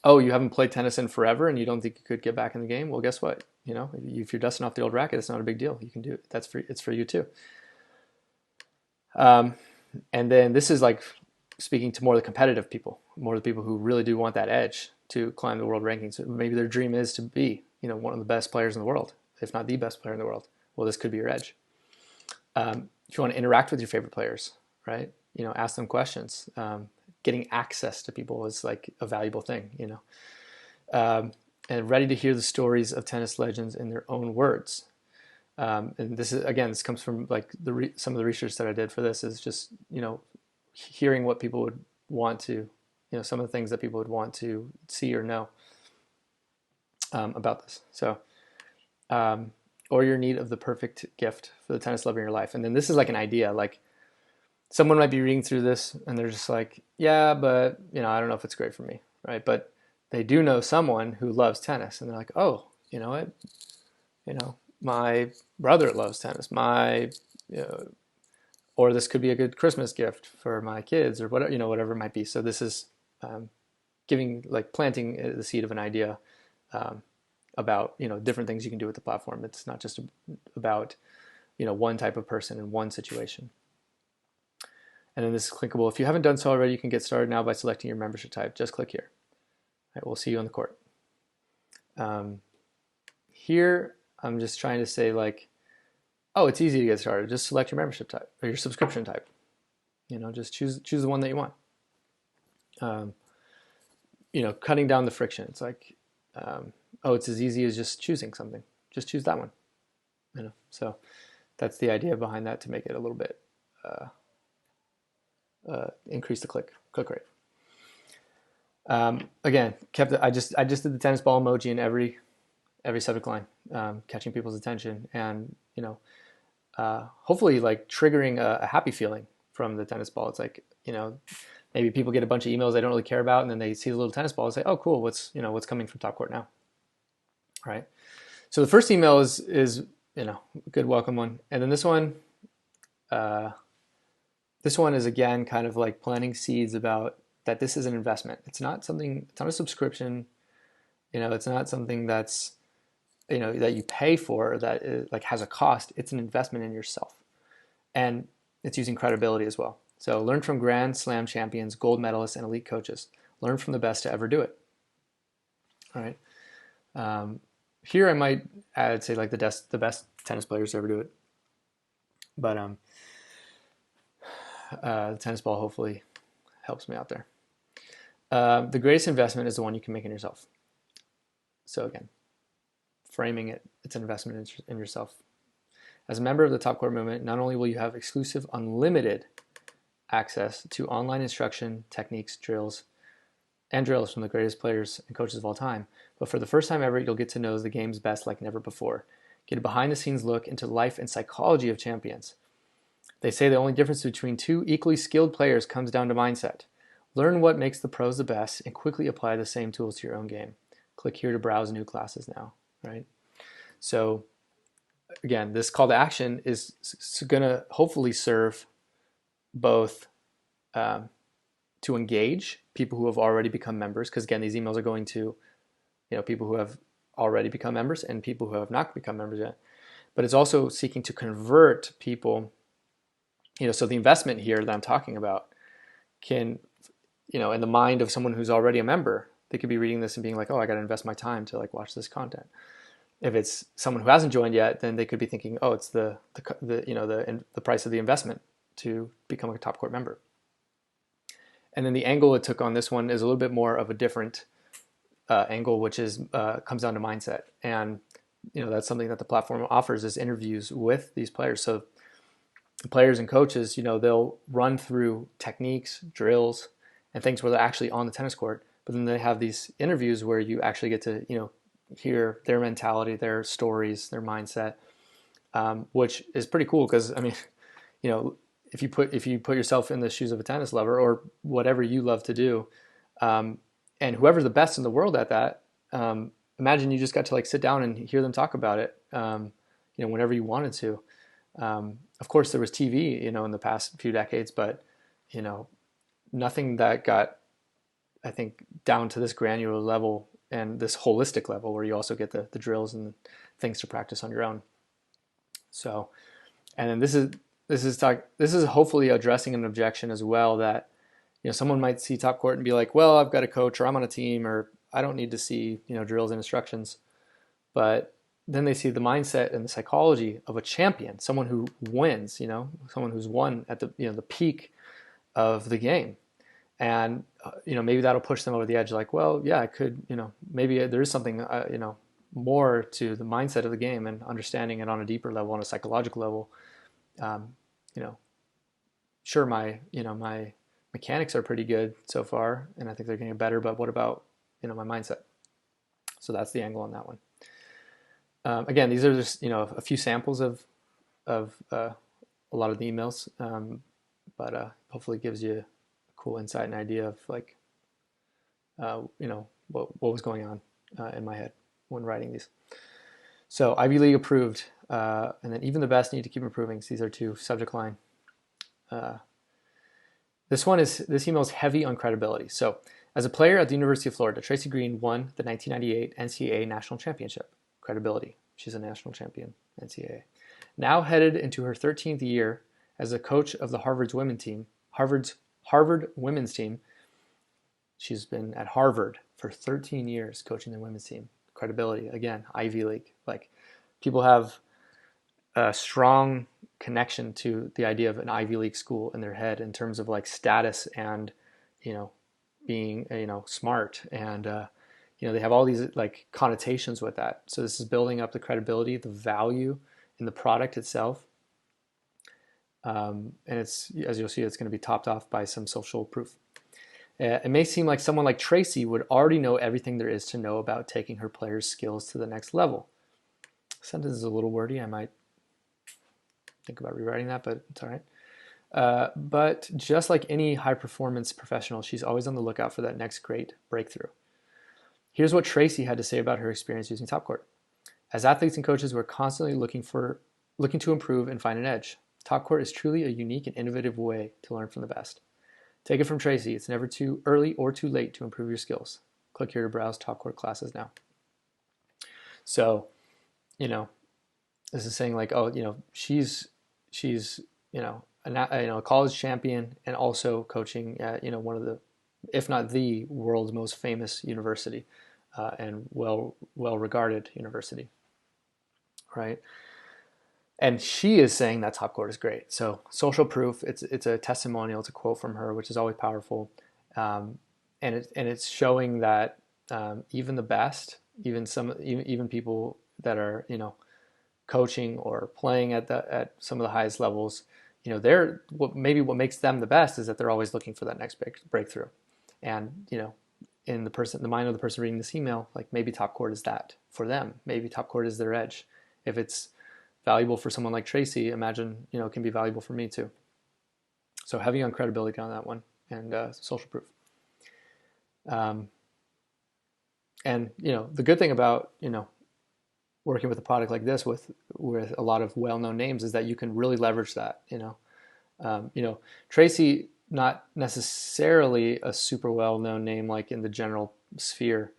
Oh, you haven't played tennis in forever and you don't think you could get back in the game? Well, guess what? If you're dusting off the old racket, it's not a big deal. You can do it. It's for you too. And then this is like speaking to more of the competitive people, more of the people who really do want that edge to climb the world rankings. Maybe their dream is to be, one of the best players in the world, if not the best player in the world. Well, this could be your edge. If you want to interact with your favorite players, right? ask them questions. Getting access to people is like a valuable thing, and ready to hear the stories of tennis legends in their own words. And this comes from like some of the research that I did for this is just, hearing what people would want to, some of the things that people would want to see or know about this. So, or your need of the perfect gift for the tennis lover in your life. And then this is like an idea, like someone might be reading through this and they're just like, yeah, but I don't know if it's great for me. Right. But they do know someone who loves tennis and they're like, oh, you know what, my brother loves tennis, or this could be a good Christmas gift for my kids or whatever, whatever it might be. So this is planting the seed of an idea about, different things you can do with the platform. It's not just about, one type of person in one situation. And then this is clickable. If you haven't done so already, you can get started now by selecting your membership type. Just click here. All right, we'll see you on the court. Here, I'm just trying to say like, oh, it's easy to get started. Just select your membership type or your subscription type. Just choose the one that you want. Cutting down the friction. It's like, it's as easy as just choosing something. Just choose that one. So that's the idea behind that, to make it a little bit increase the click rate. Again, I just did the tennis ball emoji in every subject line, catching people's attention, and hopefully like triggering a happy feeling from the tennis ball. It's like, maybe people get a bunch of emails they don't really care about, and then they see the little tennis ball and say, oh, cool, what's coming from Top Court now, right? So the first email is a good welcome one, and then this one is again kind of like planting seeds about that this is an investment. It's not a subscription. It's not something that's that you pay for, that is, like, has a cost. It's an investment in yourself, and it's using credibility as well. So learn from Grand Slam champions, gold medalists, and elite coaches. Learn from the best to ever do it. All right. Here I might add, say, like the best tennis players to ever do it. But the tennis ball hopefully helps me out there. The greatest investment is the one you can make in yourself. So again, framing it's an investment in yourself. As a member of the Top Court movement, not only will you have exclusive, unlimited access to online instruction, techniques, drills from the greatest players and coaches of all time, but for the first time ever, you'll get to know the game's best like never before. Get a behind-the-scenes look into life and psychology of champions. They say the only difference between two equally skilled players comes down to mindset. Learn what makes the pros the best and quickly apply the same tools to your own game. Click here to browse new classes now, right? So again, this call to action is going to hopefully serve both to engage people who have already become members, because again, these emails are going to people who have already become members and people who have not become members yet. But it's also seeking to convert people. So the investment here that I'm talking about can, in the mind of someone who's already a member, they could be reading this and being like, oh, I got to invest my time to like watch this content. If it's someone who hasn't joined yet, then they could be thinking, oh, it's the price of the investment to become a Top Court member. And then the angle it took on this one is a little bit more of a different angle, which is comes down to mindset. And that's something that the platform offers, is interviews with these players. So players and coaches, they'll run through techniques, drills, and things where they're actually on the tennis court. But then they have these interviews where you actually get to hear their mentality, their stories, their mindset, which is pretty cool. Because if you put yourself in the shoes of a tennis lover or whatever you love to do, and whoever's the best in the world at that, imagine you just got to like sit down and hear them talk about it, whenever you wanted to. Of course, there was TV, in the past few decades, but nothing that got, I think, down to this granular level and this holistic level where you also get the drills and things to practice on your own. So, and then this is hopefully addressing an objection as well, that someone might see Top Court and be like, well, I've got a coach, or I'm on a team, or I don't need to see drills and instructions. But then they see the mindset and the psychology of a champion, someone who wins, someone who's won at the the peak of the game. And maybe that'll push them over the edge. Like, well, yeah, I could, maybe there is something, more to the mindset of the game and understanding it on a deeper level, on a psychological level. Um, you know, sure, my mechanics are pretty good so far, and I think they're getting better. But what about my mindset? So that's the angle on that one. Again, these are just a few samples of a lot of the emails, but hopefully gives you a cool insight and idea of like what was going on in my head when writing these. So Ivy League approved, and then even the best need to keep improving. So these are two subject line. This email is heavy on credibility. So as a player at the University of Florida, Tracy Green won the 1998 NCAA National Championship. Credibility. She's a national champion, NCAA. Now headed into her 13th year as a coach of the Harvard women's team. She's been at Harvard for 13 years coaching the women's team. Credibility, again, Ivy League. Like, people have a strong connection to the idea of an Ivy League school in their head in terms of like status and, being, smart. And, they have all these like connotations with that. So this is building up the credibility, the value in the product itself. And it's, as you'll see, it's going to be topped off by some social proof. It may seem like someone like Tracy would already know everything there is to know about taking her players' skills to the next level. The sentence is a little wordy. I might think about rewriting that, but it's all right. But just like any high-performance professional, she's always on the lookout for that next great breakthrough. Here's what Tracy had to say about her experience using Topcourt. As athletes and coaches, we're constantly looking to improve and find an edge. Topcourt is truly a unique and innovative way to learn from the best. Take it from Tracy. It's never too early or too late to improve your skills. Click here to browse Topcourt classes now. So, this is saying like, she's a college champion and also coaching at one of the, if not the world's most famous university, and well regarded university, right? And she is saying that Topcourt is great. So social proof, it's a testimonial, it's a quote from her, which is always powerful, and it's showing that even the best, even people that are coaching or playing at some of the highest levels, what makes them the best is that they're always looking for that next breakthrough. And in the mind of the person reading this email, like maybe Topcourt is that for them. Maybe Topcourt is their edge. If it's valuable for someone like Tracy, imagine it can be valuable for me too. So heavy on credibility on that one, and social proof. And the good thing about working with a product like this with a lot of well-known names is that you can really leverage that. Tracy, not necessarily a super well-known name like in the general sphere.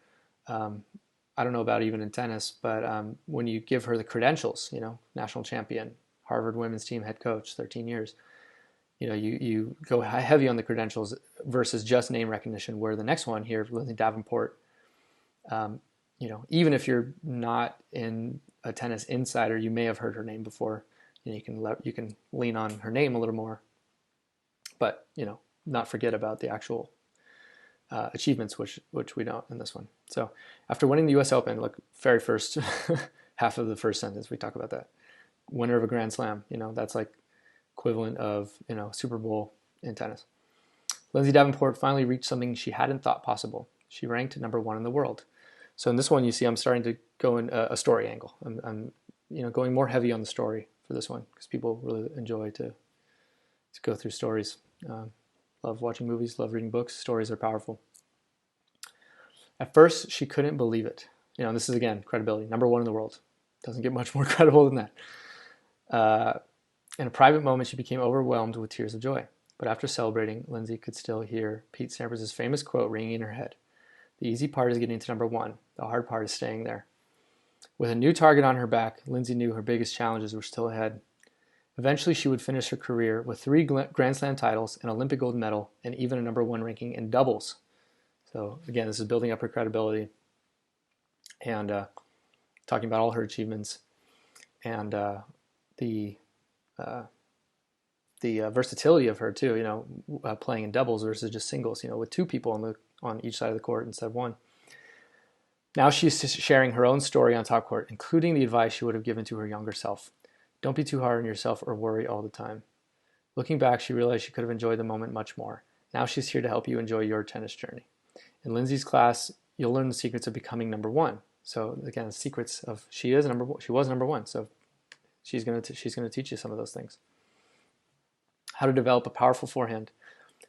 I don't know about even in tennis, but when you give her the credentials, national champion, Harvard women's team head coach, 13 years, you go heavy on the credentials versus just name recognition, where the next one here, Lindsay Davenport, even if you're not in a tennis insider, you may have heard her name before. You can lean on her name a little more, but not forget about the actual achievements, which we don't in this one. So after winning the U.S. Open, look, very first half of the first sentence, we talk about that. Winner of a Grand Slam, that's like equivalent of, Super Bowl in tennis. Lindsay Davenport finally reached something she hadn't thought possible. She ranked #1 in the world. So in this one, you see I'm starting to go in a story angle. I'm going more heavy on the story for this one because people really enjoy to go through stories. Love watching movies, love reading books. Stories are powerful. At first, she couldn't believe it. This is, again, credibility. #1 in the world. Doesn't get much more credible than that. In a private moment, she became overwhelmed with tears of joy. But after celebrating, Lindsay could still hear Pete Sampras' famous quote ringing in her head. The easy part is getting to #1. The hard part is staying there. With a new target on her back, Lindsay knew her biggest challenges were still ahead. Eventually, she would finish her career with 3 Grand Slam titles, an Olympic gold medal, and even a #1 ranking in doubles. So again, this is building up her credibility and talking about all her achievements and the the versatility of her too. Playing in doubles versus just singles. With two people on each side of the court instead of one. Now she's sharing her own story on top court, including the advice she would have given to her younger self. Don't be too hard on yourself or worry all the time. Looking back, she realized she could have enjoyed the moment much more. Now she's here to help you enjoy your tennis journey. In Lindsay's class, you'll learn the secrets of becoming number one. So again, the secrets of she was number one. So she's gonna teach you some of those things. How to develop a powerful forehand,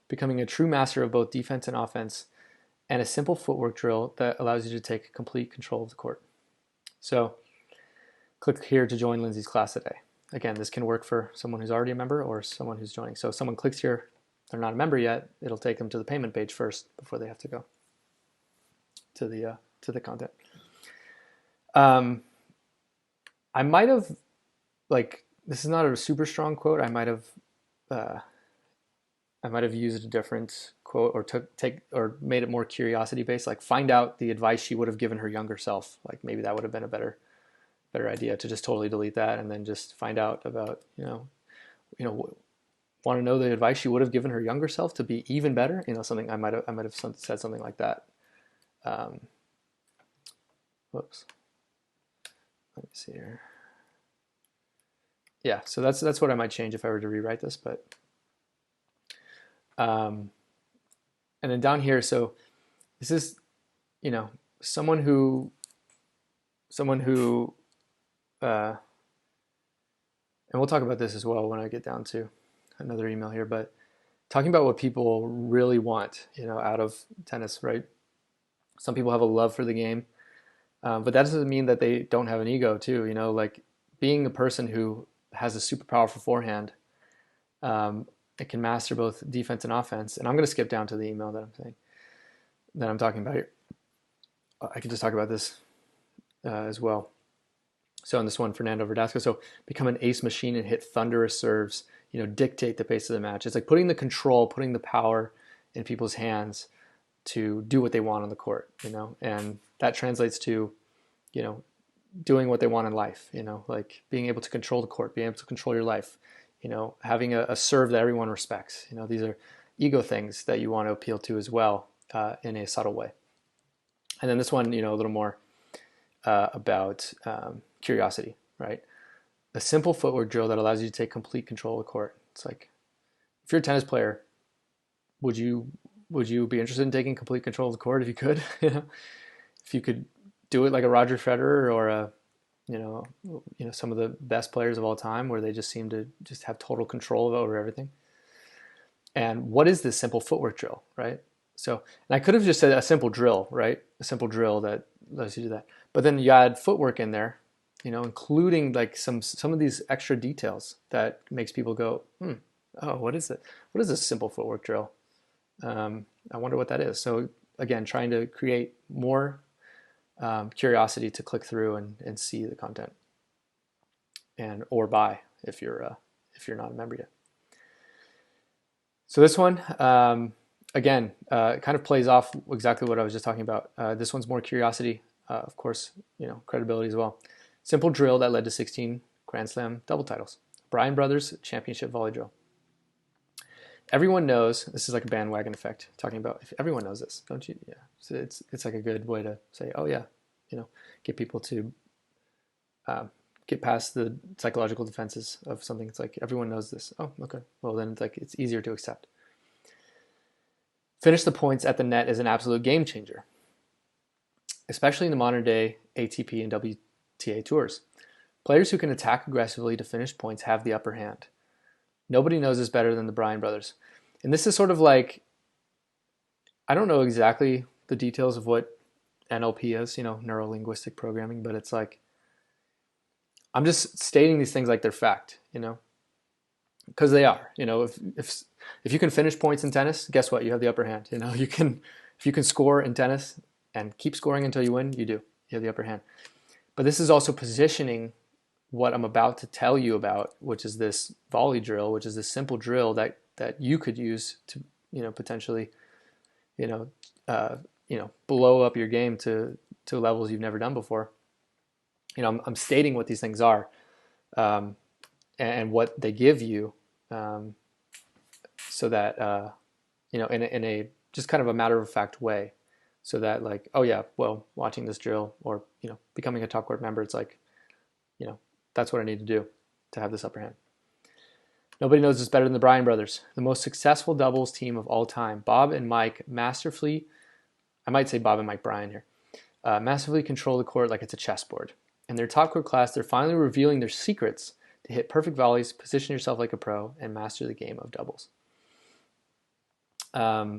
becoming a true master of both defense and offense, and a simple footwork drill that allows you to take complete control of the court. So click here to join Lindsay's class today. Again, this can work for someone who's already a member or someone who's joining. So if someone clicks here, they're not a member yet, it'll take them to the payment page first before they have to go to the content. I might have, this is not a super strong quote. I might have used a different quote or made it more curiosity based. Like, find out the advice she would have given her younger self. Like, maybe that would have been a better idea, to just totally delete that and then just find out about want to know the advice she would have given her younger self to be even better. Something I might have said something like that. Whoops. Let me see here. Yeah, so that's what I might change if I were to rewrite this, but and then down here, so this is someone who and we'll talk about this as well when I get down to another email here, but talking about what people really want out of tennis, right? Some people have a love for the game, but that doesn't mean that they don't have an ego too. Like, being a person who has a super powerful forehand, it can master both defense and offense. And I'm going to skip down to the email that I'm talking about here. I can just talk about this as well. So in this one, Fernando Verdasco. So become an ace machine and hit thunderous serves. Dictate the pace of the match. It's like putting the power in people's hands to do what they want on the court. And that translates to, doing what they want in life. Like being able to control the court, being able to control your life. Having a serve that everyone respects. These are ego things that you want to appeal to as well, in a subtle way. And then this one, a little more about curiosity, right? A simple footwork drill that allows you to take complete control of the court. It's like, if you're a tennis player, would you be interested in taking complete control of the court if you could? If you could do it like a Roger Federer or some of the best players of all time, where they just seem to just have total control over everything. And what is this simple footwork drill, right? So, and I could have just said a simple drill, right? A simple drill that lets you do that. But then you add footwork in there, including like some of these extra details that makes people go, oh, what is it? What is this simple footwork drill? I wonder what that is. So again, trying to create more curiosity to click through and see the content, or buy if you're not a member yet. So this one, again, kind of plays off exactly what I was just talking about. This one's more curiosity, of course, credibility as well. Simple drill that led to 16 Grand Slam double titles. Bryan Brothers Championship Volley Drill. Everyone knows, this is like a bandwagon effect, talking about, if everyone knows this, don't you? Yeah. So it's like a good way to say, oh yeah, get people to get past the psychological defenses of something. It's like, everyone knows this. Oh, okay. Well, then it's like, it's easier to accept. Finish the points at the net is an absolute game changer, especially in the modern day ATP and WTA tours. Players who can attack aggressively to finish points have the upper hand. Nobody knows this better than the Bryan brothers. And this is sort of like, I don't know exactly the details of what NLP is, neuro-linguistic programming, but it's like, I'm just stating these things like they're fact, because they are. If you can finish points in tennis, guess what? You have the upper hand. If you can score in tennis and keep scoring until you win, you do. You have the upper hand. But this is also positioning what I'm about to tell you about, which is this volley drill, which is this simple drill that you could use to, potentially, blow up your game to levels you've never done before. I'm stating what these things are, and what they give you, so that in a just kind of a matter of fact way, so that like, oh yeah, well, watching this drill or becoming a top court member, it's like, that's what I need to do to have this upper hand. Nobody knows this better than the Bryan brothers, the most successful doubles team of all time. Bob and Mike masterfully, I might say Bob and Mike Bryan here, massively control the court like it's a chessboard. In their top court class, they're finally revealing their secrets to hit perfect volleys, position yourself like a pro, and master the game of doubles.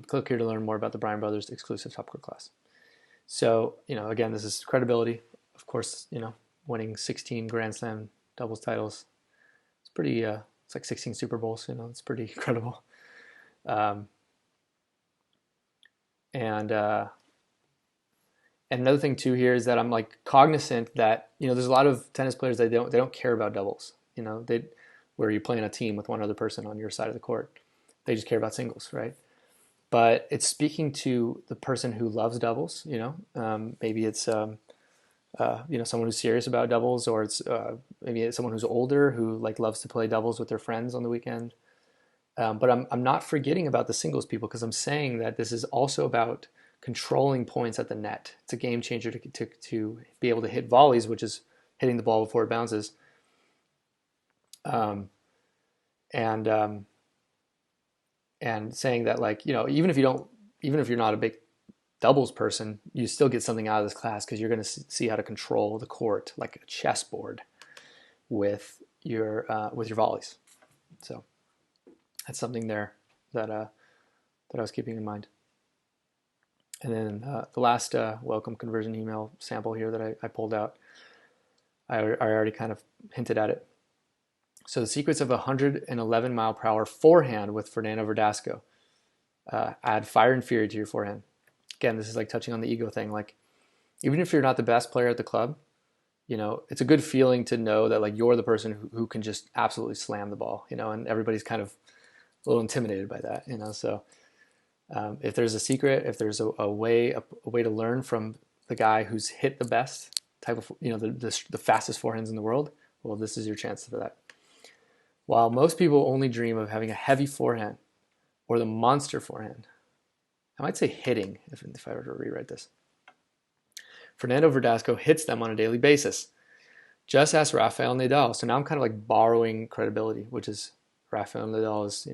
Click here to learn more about the Bryan brothers' exclusive top court class. So, again, this is credibility. Of course, winning 16 Grand Slam doubles titles. It's pretty, it's like 16 Super Bowls, it's pretty incredible. And another thing too here is that I'm like cognizant that, there's a lot of tennis players that they don't care about doubles, where you're playing a team with one other person on your side of the court. They just care about singles, right? But it's speaking to the person who loves doubles, maybe it's, someone who's serious about doubles, or it's maybe it's someone who's older who like loves to play doubles with their friends on the weekend. But I'm not forgetting about the singles people, because I'm saying that this is also about controlling points at the net. It's a game changer to be able to hit volleys, which is hitting the ball before it bounces. And saying that, like, even if you're not a big doubles person, you still get something out of this class, because you're going to see how to control the court like a chessboard with your volleys. So that's something there that I was keeping in mind. And then the last welcome conversion email sample here that I pulled out, I already kind of hinted at it. So the secrets of a 111 mile per hour forehand with Fernando Verdasco. Add fire and fury to your forehand. Again, this is like touching on the ego thing. Like, even if you're not the best player at the club, it's a good feeling to know that like you're the person who can just absolutely slam the ball, and everybody's kind of a little intimidated by that, So if there's a secret, if there's a way to learn from the guy who's hit the best type of, the fastest forehands in the world, well, this is your chance for that. While most people only dream of having a heavy forehand or the monster forehand, I might say hitting if I were to rewrite this, Fernando Verdasco hits them on a daily basis. Just ask Rafael Nadal. So now I'm kind of like borrowing credibility, which is Rafael Nadal is,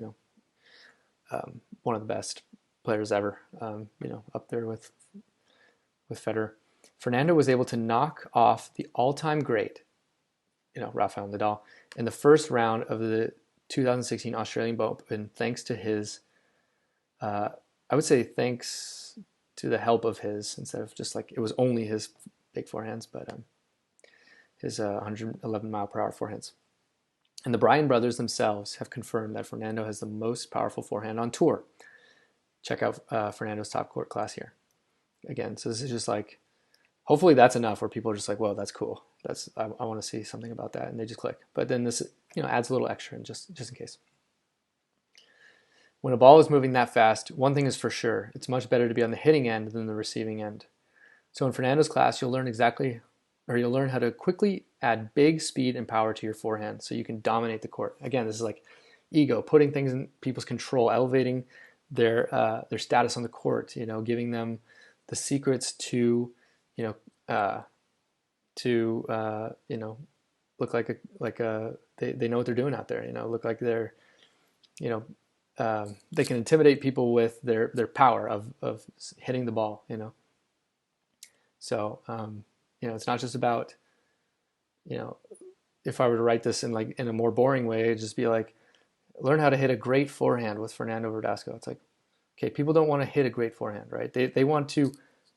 one of the best players ever, up there with Federer. Fernando was able to knock off the all-time great, Rafael Nadal, in the first round of the 2016 Australian Open, thanks to his, I would say thanks to the help of his, instead of just like, it was only his big forehands, but his 111 mile per hour forehands. And the Bryan brothers themselves have confirmed that Fernando has the most powerful forehand on tour. Check out Fernando's top court class here. Again, so this is just like, hopefully that's enough where people are just like, whoa, that's cool. I want to see something about that, and they just click. But then this, adds a little extra, and just in case. When a ball is moving that fast, one thing is for sure: it's much better to be on the hitting end than the receiving end. So in Fernando's class, you'll learn how to quickly add big speed and power to your forehand, so you can dominate the court. Again, this is like ego, putting things in people's control, elevating their status on the court. Giving them the secrets to look like they know what they're doing out there. Look like they're they can intimidate people with their power of hitting the ball. So it's not just about if I were to write this in a more boring way, it'd just be like, learn how to hit a great forehand with Fernando Verdasco. It's like, okay, people don't want to hit a great forehand, right? They want to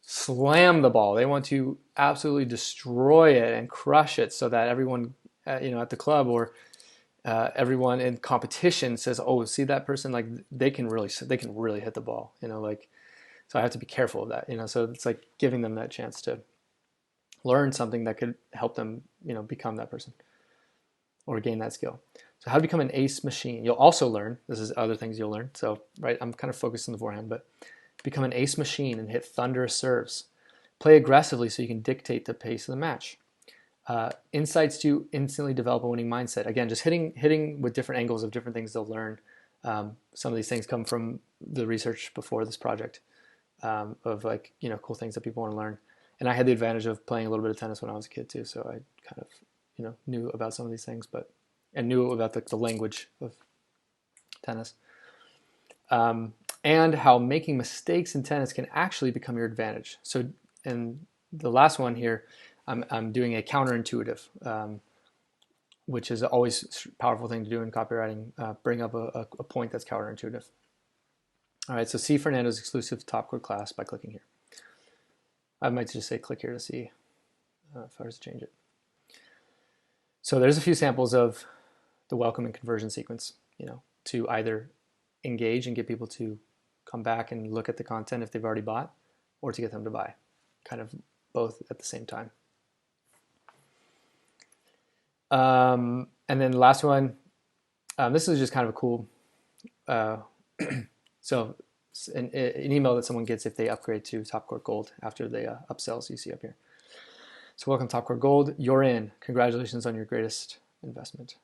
slam the ball. They want to absolutely destroy it and crush it, so that everyone, at the club or everyone in competition says, "Oh, see that person? Like they can really hit the ball." So I have to be careful of that. So it's like giving them that chance to learn something that could help them, become that person or gain that skill. So how to become an ace machine. You'll also learn, this is other things you'll learn. So, right, I'm kind of focused on the forehand, but become an ace machine and hit thunderous serves. Play aggressively so you can dictate the pace of the match. Insights to instantly develop a winning mindset. Again, just hitting with different angles of different things they'll learn Some of these things come from the research before this project, of like, cool things that people want to learn. And I had the advantage of playing a little bit of tennis when I was a kid too, so I kind of, knew about some of these things, and knew about the language of tennis. And how making mistakes in tennis can actually become your advantage. So, and the last one here, I'm doing a counterintuitive, which is always a powerful thing to do in copywriting. Bring up a point that's counterintuitive. All right, so see Fernando's exclusive top core class by clicking here. I might just say click here to see if I was to change it. So there's a few samples of the welcome and conversion sequence, to either engage and get people to come back and look at the content if they've already bought, or to get them to buy, kind of both at the same time. And then the last one, this is just kind of a cool, so an email that someone gets if they upgrade to Top Core Gold after the upsells you see up here. So welcome Top Core Gold, you're in. Congratulations on your greatest investment.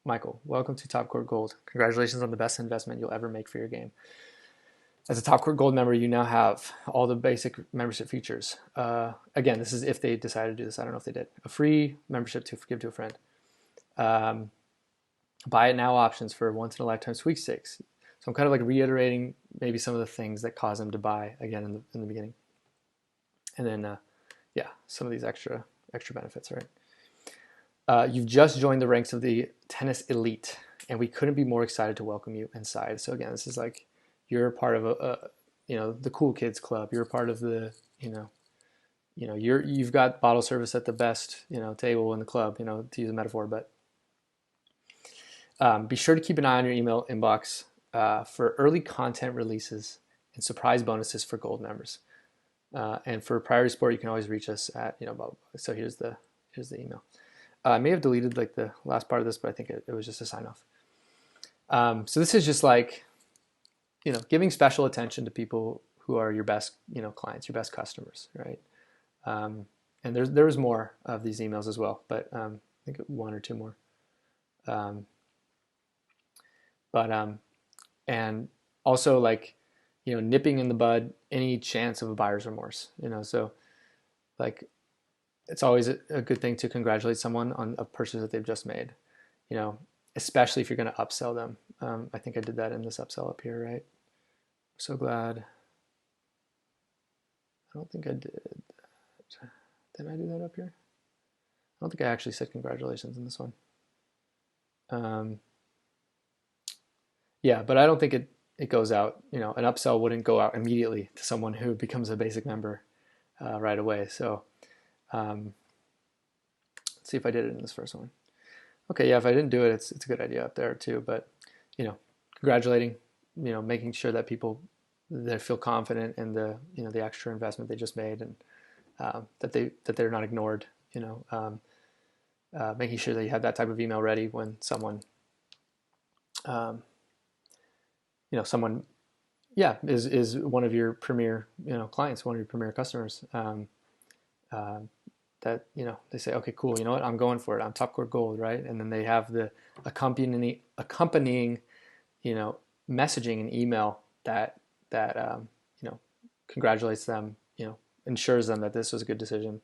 Michael, welcome to Top Core Gold. Congratulations on the best investment you'll ever make for your game. As a Top Core Gold member, you now have all the basic membership features. Again, this is if they decided to do this. I don't know if they did. A free membership to give to a friend. Buy it now options for once-in-a-lifetime sweepstakes. So I'm kind of like reiterating maybe some of the things that cause them to buy again in the beginning. And then, some of these extra benefits, right? You've just joined the ranks of the tennis elite, and we couldn't be more excited to welcome you inside. So again, this is like you're part of the cool kids club. You're part of the, you've got bottle service at the best, table in the club, to use a metaphor. But be sure to keep an eye on your email inbox for early content releases and surprise bonuses for gold members. And for priority support, you can always reach us at, so here's the email. I may have deleted like the last part of this, but I think it was just a sign off. So this is just like, giving special attention to people who are your best, clients, your best customers, right? And there's more of these emails as well, but I think one or two more. And also like, nipping in the bud any chance of a buyer's remorse, so like it's always a good thing to congratulate someone on a purchase that they've just made, especially if you're going to upsell them. I think I did that in this upsell up here, right? So glad. I don't think I did that. Did I do that up here? I don't think I actually said congratulations in this one. Yeah, but I don't think it goes out. An upsell wouldn't go out immediately to someone who becomes a basic member right away. So let's see if I did it in this first one. Okay, yeah, if I didn't do it, it's a good idea up there too. But congratulating, making sure that people that feel confident in the the extra investment they just made, and that they're not ignored. Making sure that you have that type of email ready when someone someone is one of your premier clients, one of your premier customers, that they say, okay, cool, what, I'm going for it, I'm Top Core Gold, right? And then they have the accompanying messaging and email that congratulates them, ensures them that this was a good decision,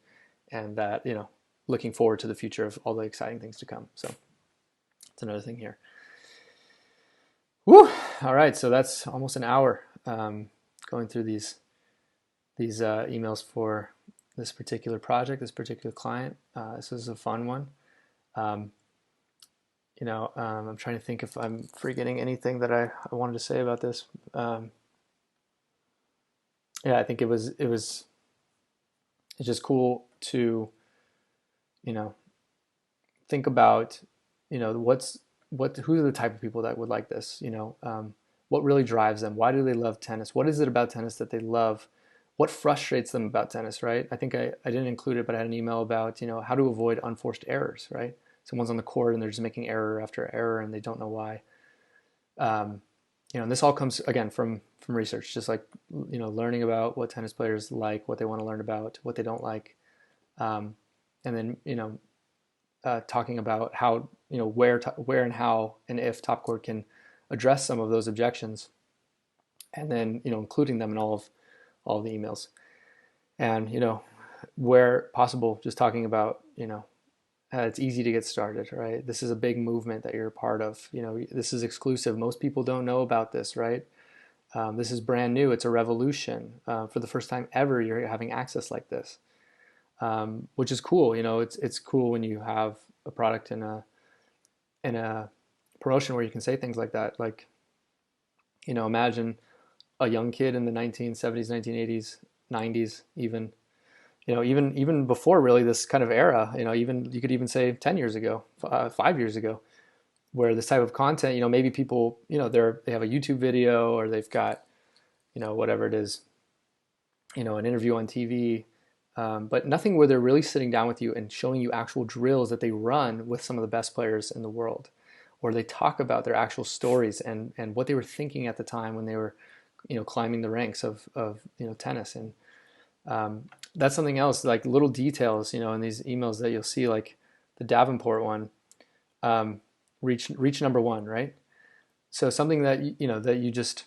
and that looking forward to the future of all the exciting things to come. So that's another thing here. Woo! All right, so that's almost an hour going through these emails for this particular project, this particular client. This is a fun one. I'm trying to think if I'm forgetting anything that I wanted to say about this. I think it's just cool to think about who are the type of people that would like this? What really drives them? Why do they love tennis? What is it about tennis that they love? What frustrates them about tennis, right? I think I didn't include it, but I had an email about, how to avoid unforced errors, right? Someone's on the court and they're just making error after error and they don't know why. And this all comes, again, from research, just like, learning about what tennis players like, what they want to learn about, what they don't like. And then, talking about how, where and how and if Topcore can address some of those objections, and then including them in all of the emails, and where possible, just talking about it's easy to get started, right? This is a big movement that you're a part of. This is exclusive. Most people don't know about this, right? This is brand new. It's a revolution. For the first time ever, you're having access like this, which is cool. It's cool when you have a product in a promotion where you can say things like that. Like, imagine a young kid in the 1970s, 1980s, 90s, even before really this kind of era. Even you could even say 10 years ago, 5 years ago, where this type of content, maybe people, they have a YouTube video, or they've got, whatever it is, an interview on TV, but nothing where they're really sitting down with you and showing you actual drills that they run with some of the best players in the world, or they talk about their actual stories and what they were thinking at the time when they were, climbing the ranks of tennis. And that's something else, like little details, in these emails that you'll see, like the Davenport one. Reach number one, right? So something that that you just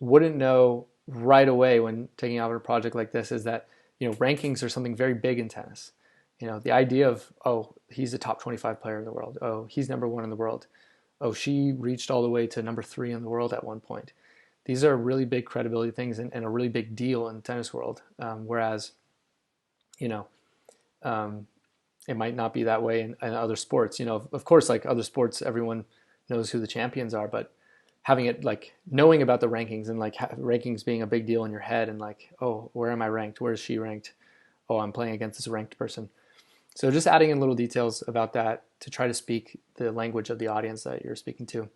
wouldn't know right away when taking out a project like this is that rankings are something very big in tennis. The idea of, oh, he's a top 25 player in the world. Oh, he's number one in the world. Oh, she reached all the way to number 3 in the world at one point. These are really big credibility things and a really big deal in the tennis world. Whereas, it might not be that way in other sports. Of course, like other sports, everyone knows who the champions are, but having it, like, knowing about the rankings and like rankings being a big deal in your head, and like, oh, where am I ranked? Where is she ranked? Oh, I'm playing against this ranked person. So just adding in little details about that to try to speak the language of the audience that you're speaking to.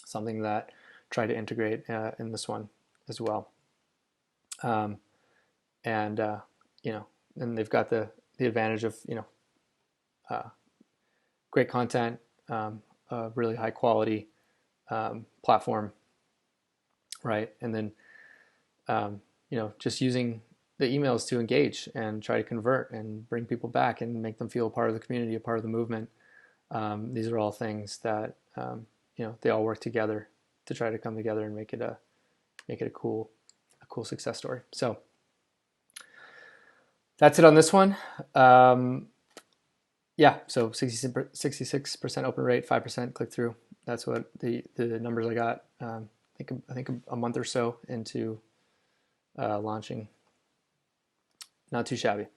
Something that try to integrate in this one as well. And they've got the advantage of great content, really high quality platform, right? And then just using the emails to engage and try to convert and bring people back and make them feel a part of the community, a part of the movement. These are all things that they all work together to try to come together and make it a cool success story. So that's it on this one. Yeah, so 66% open rate, 5% click through. That's what the numbers I got. I think a month or so into launching. Not too shabby.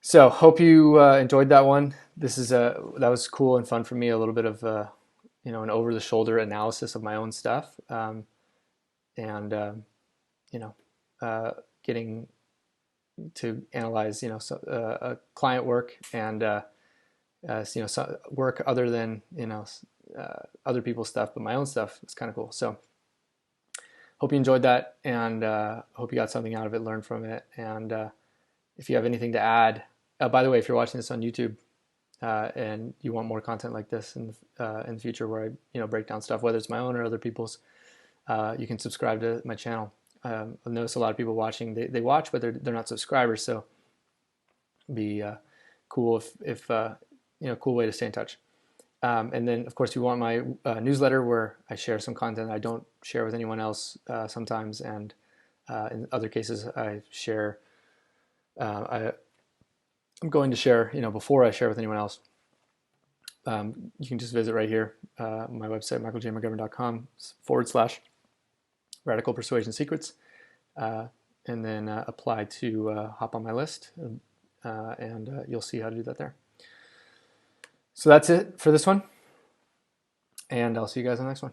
So hope you enjoyed that one. That was cool and fun for me. A little bit of an over-the-shoulder analysis of my own stuff, getting to analyze client work and work other than other people's stuff, but my own stuff. It's kind of cool. So hope you enjoyed that, and hope you got something out of it, learned from it. And if you have anything to add, by the way, if you're watching this on YouTube and you want more content like this in the future, where I break down stuff, whether it's my own or other people's, you can subscribe to my channel. I've noticed a lot of people watching, they watch, but they're not subscribers. So it'd be cool if cool way to stay in touch. And then, of course, if you want my newsletter, where I share some content I don't share with anyone else sometimes, and in other cases I share. I'm going to share, before I share with anyone else. You can just visit right here, my website, michaeljmcgovern.com/radical persuasion secrets, and then apply to hop on my list, and you'll see how to do that there. So that's it for this one, and I'll see you guys on the next one.